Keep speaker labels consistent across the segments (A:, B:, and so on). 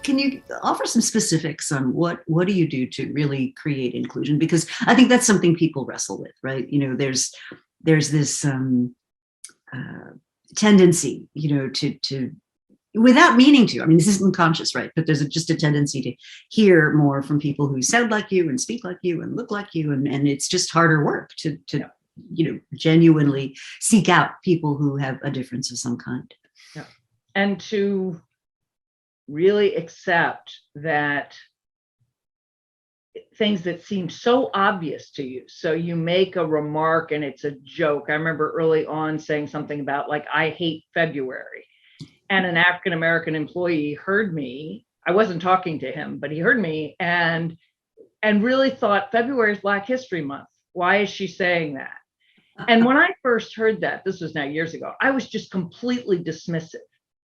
A: can you offer some specifics on what do you do to really create inclusion? Because I think that's something people wrestle with, right? There's this tendency, to without meaning to. I mean, this isn't conscious, right? But there's just a tendency to hear more from people who sound like you and speak like you and look like you, and it's just harder work to genuinely seek out people who have a difference of some kind.
B: Yeah. And to really accept that things that seem so obvious to you. So you make a remark and it's a joke. I remember early on saying something about like, I hate February. And an African-American employee heard me. I wasn't talking to him, but he heard me and really thought February is Black History Month. Why is she saying that? And when I first heard that, this was now years ago, I was just completely dismissive.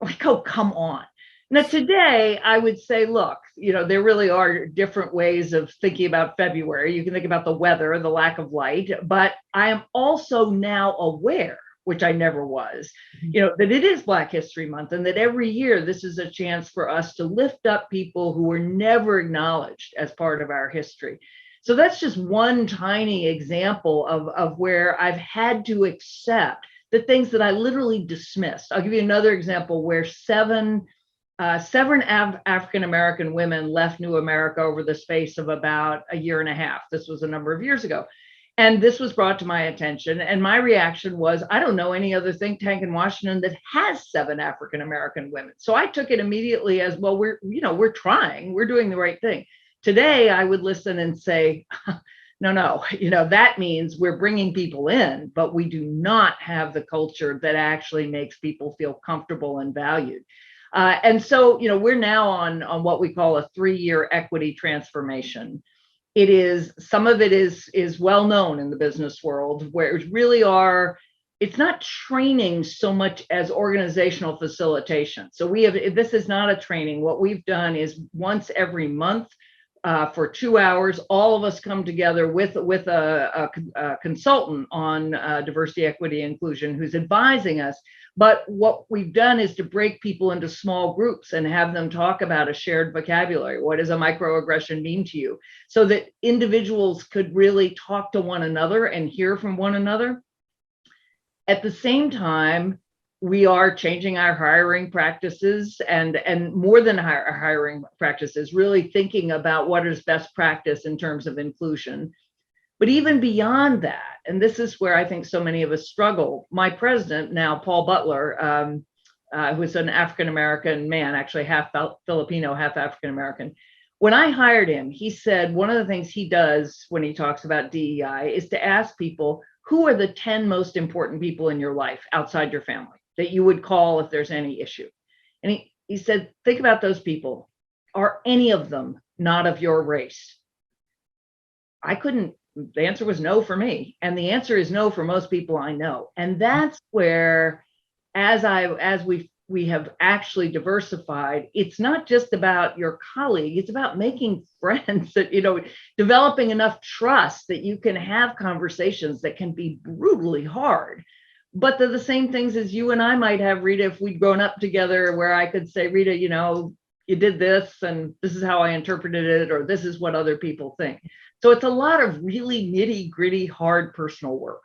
B: Like, oh, come on. Now, today, I would say, look, there really are different ways of thinking about February. You can think about the weather, the lack of light, but I am also now aware, which I never was, that it is Black History Month and that every year this is a chance for us to lift up people who were never acknowledged as part of our history. So that's just one tiny example of where I've had to accept the things that I literally dismissed. I'll give you another example where seven African-American women left New America over the space of about a year and a half. This was a number of years ago. And this was brought to my attention. And my reaction was, I don't know any other think tank in Washington that has 7 African-American women. So I took it immediately as, well, we're trying, we're doing the right thing. Today, I would listen and say, no, that means we're bringing people in, but we do not have the culture that actually makes people feel comfortable and valued. And so, we're now on what we call a 3-year equity transformation. Some of it is well known in the business world, where it really it's not training so much as organizational facilitation. So this is not a training. What we've done is once every month, for 2 hours, all of us come together with a consultant on diversity, equity, inclusion who's advising us. But what we've done is to break people into small groups and have them talk about a shared vocabulary. What does a microaggression mean to you? So that individuals could really talk to one another and hear from one another. At the same time, we are changing our hiring practices and more than our hiring practices, really thinking about what is best practice in terms of inclusion. But even beyond that, and this is where I think so many of us struggle, my president now, Paul Butler, who's an African-American man, actually half Filipino, half African-American. When I hired him, he said one of the things he does when he talks about DEI is to ask people, who are the 10 most important people in your life outside your family that you would call if there's any issue? And he said, think about those people. Are any of them not of your race? The answer was no for me. And the answer is no for most people I know. And that's where, as we have actually diversified, it's not just about your colleague, it's about making friends, that, developing enough trust that you can have conversations that can be brutally hard. But they're the same things as you and I might have, Rita, if we'd grown up together, where I could say, Rita, you did this and this is how I interpreted it, or this is what other people think. So it's a lot of really nitty gritty, hard personal work.